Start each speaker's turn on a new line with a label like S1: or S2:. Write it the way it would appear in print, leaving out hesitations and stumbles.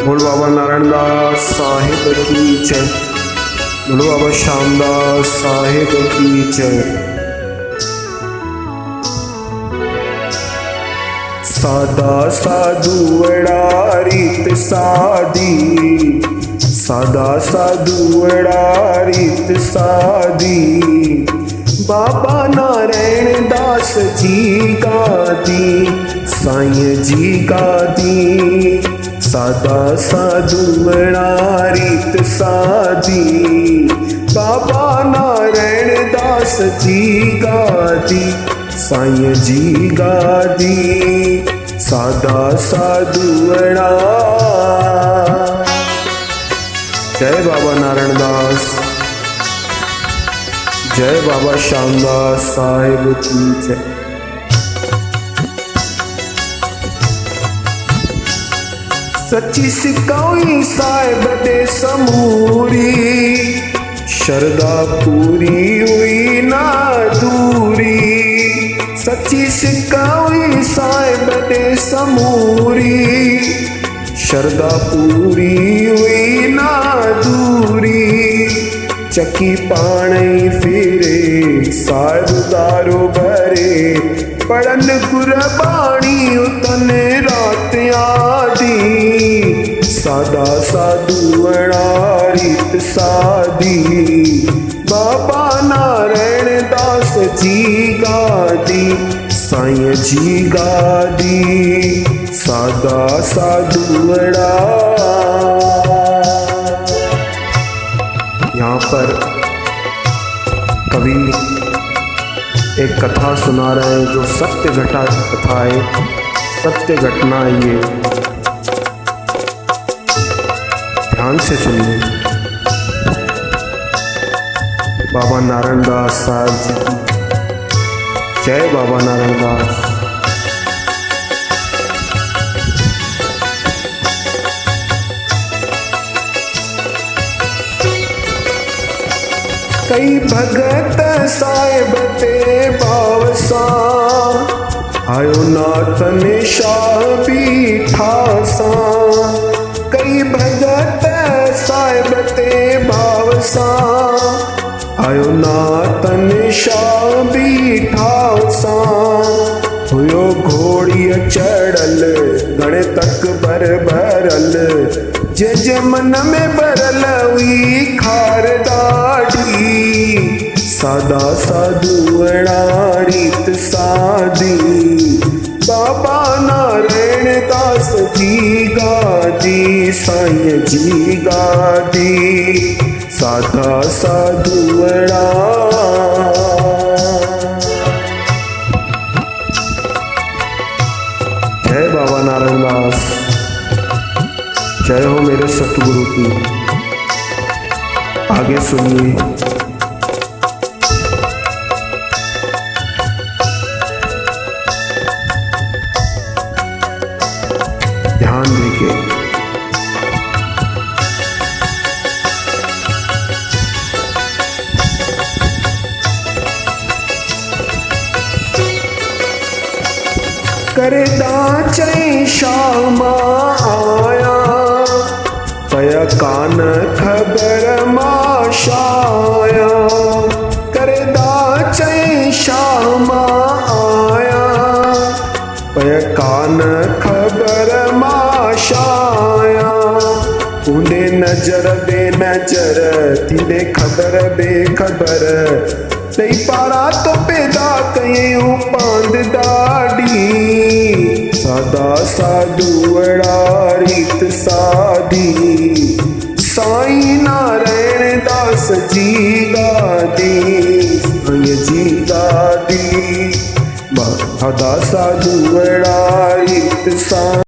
S1: बोल बाबा नारायणदास साहिब की जय। बोल बाबा श्यामदास साहिब की जय। सादा साधुवड़ा रीत सादी, सादा साधुवड़ा रीत सादी, बाबा नारायण दास जी गादी, साईं जी गादी। सादा साधुवड़ा रीत सादी, बाबा नारायण दास जी गादी, साईं जी गादी। सादा साधुवड़ा। जय बाबा नारायण दास, जय बाबा श्यामदास साहिब की जय। सच्ची सिकाई साहिब दे समूरी, शरदा पूरी हुई ना दूरी। सच्ची सिकाई साहिब दे समूरी, शरदा पूरी हुई ना दूरी। चकी पाणी फिरे साहिब दारो भरे, पड़न कुर्बानी उतन रात आदि। सादा साधुवड़ा रीत सादी, बाबा नारायण दास जी गादी, साईं जी गादी। सादा साधुवड़ा। यहाँ पर कवि एक कथा सुना रहे हैं जो सत्य घटा कथा है, सत्य घटना है ये, ध्यान से सुनिए। बाबा नारायण दास साहब जी की जय। बाबा नारायण दास। कई भगत साहिब ते बावसा, आयो नाथन शाह बीठा सा। कई भगत साहिब ते बावसा, आयो नाथन शाह बीठा सा। हुयो घोड़ी चढ़ल गणे तक बर भरल, जे जे मन में भरल हुई खार दाढ़ी। सादा साधुवड़ा रीत सादी, बाबा नारायण दास जी गादी, साईं जी गादी। सादा साधुवड़ा। जय बाबा नारायण दास, जय हो मेरे सतगुरु की। आगे सुनिए। ध्यान दीजिए। करदा चई शामा आया, पया कान खबर माशाया। करदा चई शामा आया, पया कान खबर माशाया। ऊंदे नजर बेनजर, थींदे खबर बेखबर। तई पारा तो पैदा कयूं पांद दाढ़ी। सादा साधुवड़ा रीत सादी, साईं नारायण दास जी गादी, साईं जी गादी। सादा साधुवड़ा रीत सादी।